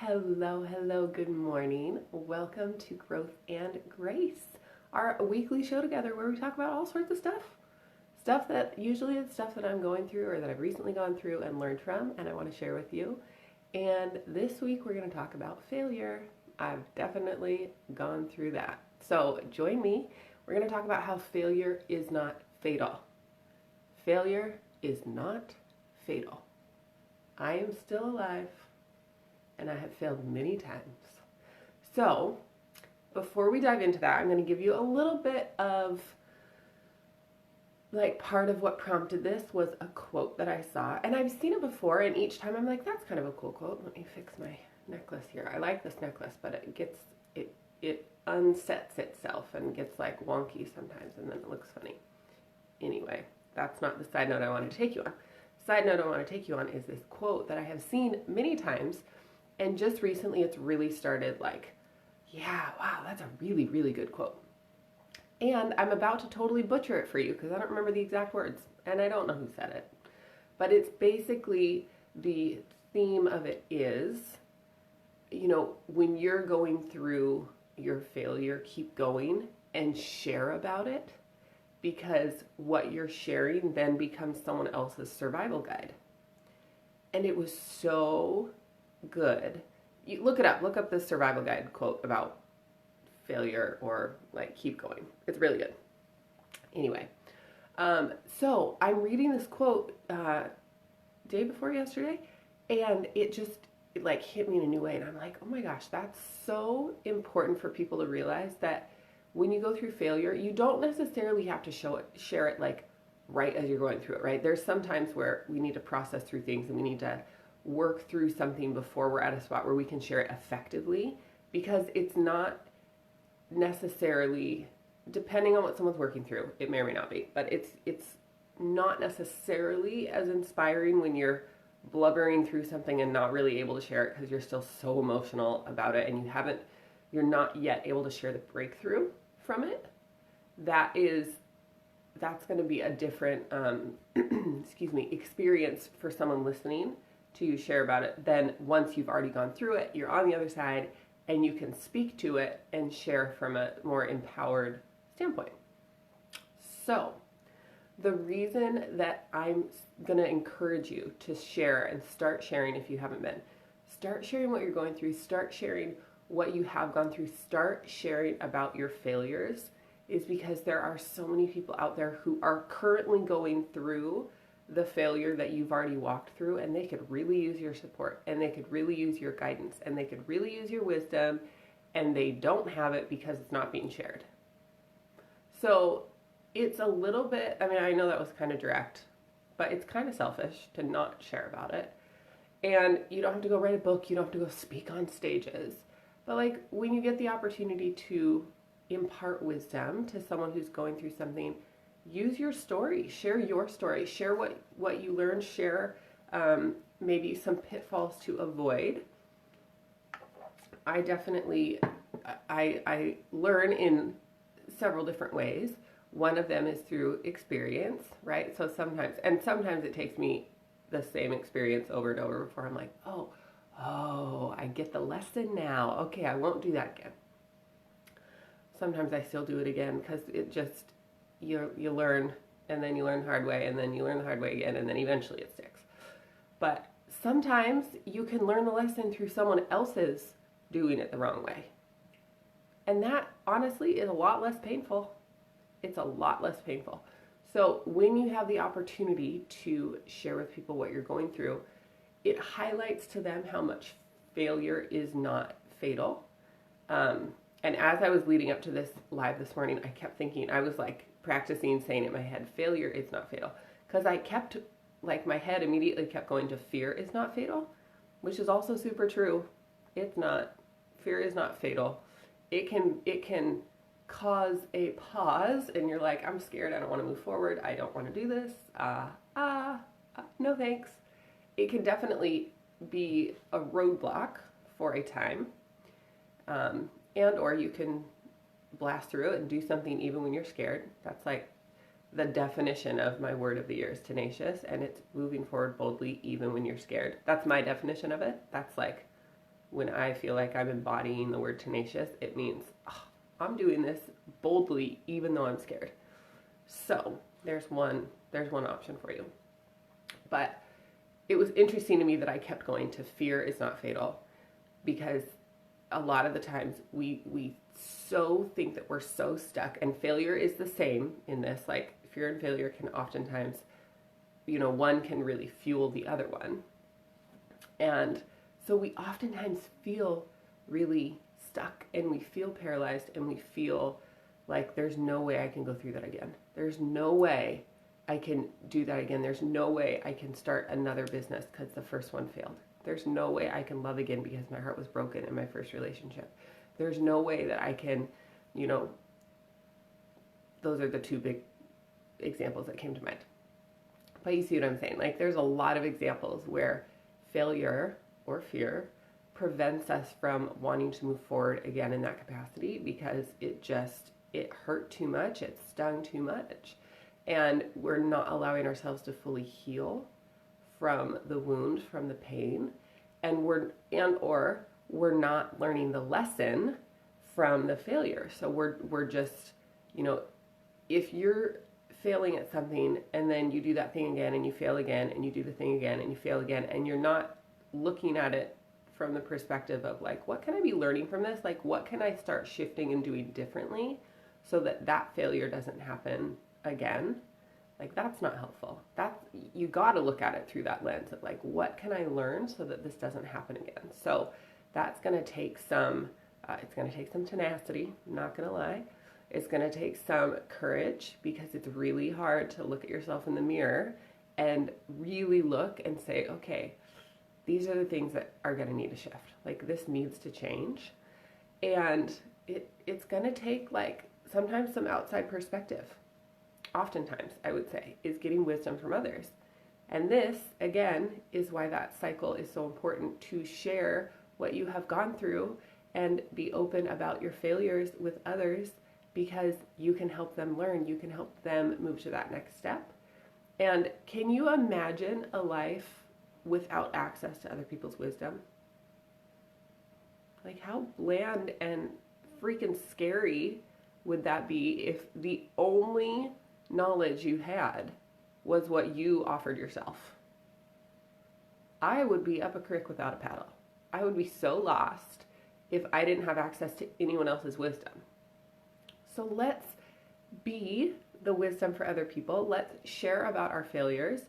Hello, hello, good morning. Welcome to Growth and Grace, our weekly show together where we talk about all sorts of stuff. Stuff that usually is stuff that I'm going through or that I've recently gone through and learned from, and I want to share with you. And this week we're going to talk about failure. I've definitely gone through that. So join me. We're going to talk about how failure is not fatal. Failure is not fatal. I am still alive. And I have failed many times. So, before we dive into that, I'm going to give you a little bit of, part of what prompted this was a quote that I saw. And I've seen it before, and each time I'm like, that's kind of a cool quote. Let me fix my necklace here. I like this necklace, but it unsets itself and gets wonky sometimes, and then it looks funny. Anyway, that's not the side note I want to take you on. Side note I want to take you on is this quote that I have seen many times. And just recently, it's really started yeah, wow, that's a really, really good quote. And I'm about to totally butcher it for you because I don't remember the exact words and I don't know who said it. But it's basically the theme of it is, when you're going through your failure, keep going and share about it because what you're sharing then becomes someone else's survival guide. And it was so good. You look it up. Look up this survival guide quote about failure or keep going. It's really good. Anyway, so I'm reading this quote day before yesterday, and it hit me in a new way. And I'm like, oh my gosh, that's so important for people to realize that when you go through failure, you don't necessarily have to share it right as you're going through it. Right? There's some times where we need to process through things and we need to work through something before we're at a spot where we can share it effectively, because it's not necessarily, depending on what someone's working through, it may or may not be, but it's not necessarily as inspiring when you're blubbering through something and not really able to share it because you're still so emotional about it and you're not yet able to share the breakthrough from it. That's going to be a different experience for someone listening to you share about it. Then once you've already gone through it, you're on the other side and you can speak to it and share from a more empowered standpoint. So the reason that I'm going to encourage you to share and start sharing, if you haven't been, start sharing what you're going through, start sharing what you have gone through, start sharing about your failures, is because there are so many people out there who are currently going through the failure that you've already walked through, and they could really use your support, and they could really use your guidance, and they could really use your wisdom, and they don't have it because it's not being shared. So it's a little bit, I know that was kind of direct, but it's kind of selfish to not share about it. And you don't have to go write a book, you don't have to go speak on stages, but when you get the opportunity to impart wisdom to someone who's going through something, use your story, share what you learned, share maybe some pitfalls to avoid. I definitely, I learn in several different ways. One of them is through experience, right? So sometimes it takes me the same experience over and over before I'm like, oh, I get the lesson now. Okay, I won't do that again. Sometimes I still do it again because it just, you learn, and then you learn the hard way, and then you learn the hard way again, and then eventually it sticks. But sometimes you can learn the lesson through someone else's doing it the wrong way. And that, honestly, is a lot less painful. It's a lot less painful. So when you have the opportunity to share with people what you're going through, it highlights to them how much failure is not fatal. And as I was leading up to this live this morning, I kept thinking, I was practicing saying in my head, failure is not fatal. Because I kept, my head immediately kept going to fear is not fatal, which is also super true. It's not. Fear is not fatal. It can cause a pause and you're like, I'm scared, I don't want to move forward, I don't want to do this, no thanks. It can definitely be a roadblock for a time. And or you can blast through it and do something even when you're scared. That's the definition of my word of the year is tenacious, and it's moving forward boldly even when you're scared. That's my definition of it. That's when I feel like I'm embodying the word tenacious, it means I'm doing this boldly even though I'm scared. So there's one option for you. But it was interesting to me that I kept going to fear is not fatal, because a lot of the times we so think that we're so stuck, and failure is the same in this. Like, fear and failure can oftentimes, one can really fuel the other one. And so we oftentimes feel really stuck, and we feel paralyzed, and we feel like there's no way I can go through that again. There's no way I can do that again. There's no way I can start another business because the first one failed. There's no way I can love again because my heart was broken in my first relationship. There's no way that I can, those are the two big examples that came to mind. But you see what I'm saying? Like, there's a lot of examples where failure or fear prevents us from wanting to move forward again in that capacity, because it hurt too much, it stung too much, and we're not allowing ourselves to fully heal from the wound, from the pain, or we're not learning the lesson from the failure. So we're just, if you're failing at something and then you do that thing again and you fail again and you do the thing again and you fail again, and you're not looking at it from the perspective of like, what can I be learning from this? Like, what can I start shifting and doing differently so that failure doesn't happen again? Like, that's not helpful. You got to look at it through that lens of like, what can I learn so that this doesn't happen again? So that's going to take it's going to take some tenacity, I'm not going to lie. It's going to take some courage, because it's really hard to look at yourself in the mirror and really look and say, okay, these are the things that are going to need to shift. Like, this needs to change. And it's going to take, like, sometimes some outside perspective. Oftentimes, I would say, is getting wisdom from others. And this, again, is why that cycle is so important, to share what you have gone through and be open about your failures with others, because you can help them learn. You can help them move to that next step. And can you imagine a life without access to other people's wisdom? Like, how bland and freaking scary would that be if the only knowledge you had was what you offered yourself? I would be up a creek without a paddle. I would be so lost if I didn't have access to anyone else's wisdom. So let's be the wisdom for other people. Let's share about our failures.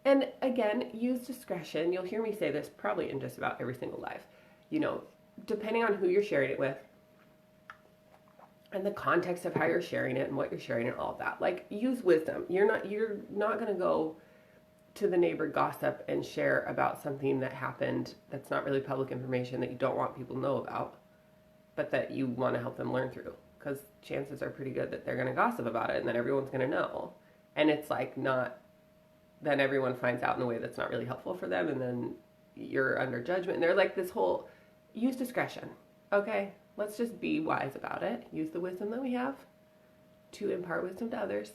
And again, use discretion. You'll hear me say this probably in just about every single live. Depending on who you're sharing it with and the context of how you're sharing it and what you're sharing and all of that. Like, use wisdom. You're not going to go to the neighbor gossip and share about something that happened that's not really public information, that you don't want people to know about, but that you want to help them learn through. Because chances are pretty good that they're going to gossip about it and then everyone's going to know. And it's like, then everyone finds out in a way that's not really helpful for them, and then you're under judgment. And they're like, this whole, use discretion. Okay, let's just be wise about it. Use the wisdom that we have to impart wisdom to others.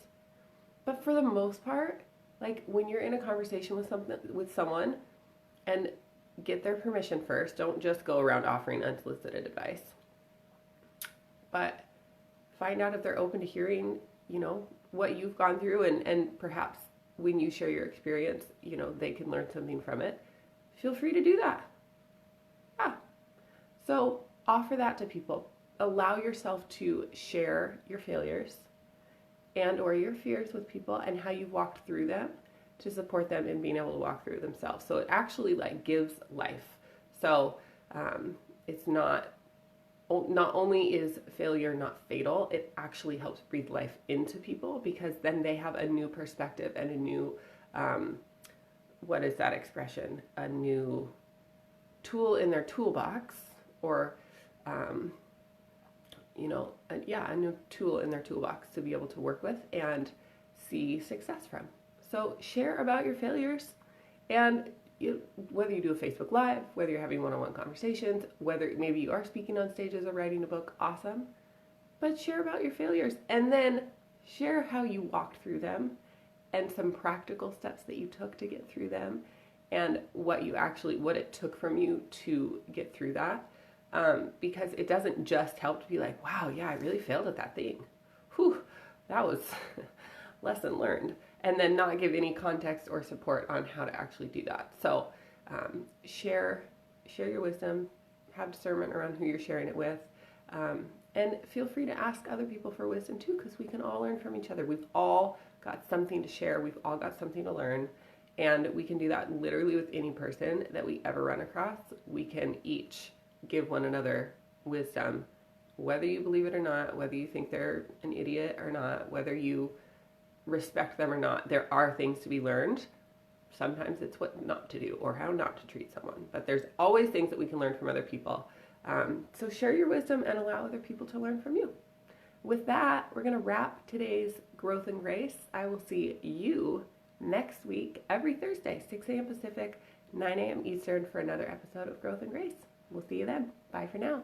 But for the most part, like, when you're in a conversation with someone, and get their permission first. Don't just go around offering unsolicited advice. But find out if they're open to hearing, what you've gone through, and perhaps when you share your experience, they can learn something from it. Feel free to do that. Yeah. So offer that to people. Allow yourself to share your failures and or your fears with people, and how you've walked through them, to support them in being able to walk through themselves. So it actually gives life. So it's not only is failure not fatal, it actually helps breathe life into people, because then they have a new perspective and a new, what is that expression? A new tool in their toolbox, or, a new tool in their toolbox to be able to work with and see success from. So share about your failures, and whether you do a Facebook Live, whether you're having one-on-one conversations, whether maybe you are speaking on stages or writing a book, awesome. But share about your failures, and then share how you walked through them and some practical steps that you took to get through them, and what it took from you to get through that. Because it doesn't just help to be like, wow, yeah, I really failed at that thing. Whew, that was lesson learned. And then not give any context or support on how to actually do that. So share your wisdom, have discernment around who you're sharing it with, and feel free to ask other people for wisdom too, because we can all learn from each other. We've all got something to share. We've all got something to learn. And we can do that literally with any person that we ever run across. We can each give one another wisdom, whether you believe it or not, whether you think they're an idiot or not, whether you respect them or not. There are things to be learned. Sometimes it's what not to do or how not to treat someone, but there's always things that we can learn from other people. So share your wisdom and allow other people to learn from you. With that, we're going to wrap today's Growth and Grace. I will see you next week, every Thursday, 6 a.m. Pacific, 9 a.m. Eastern, for another episode of Growth and Grace. We'll see you then. Bye for now.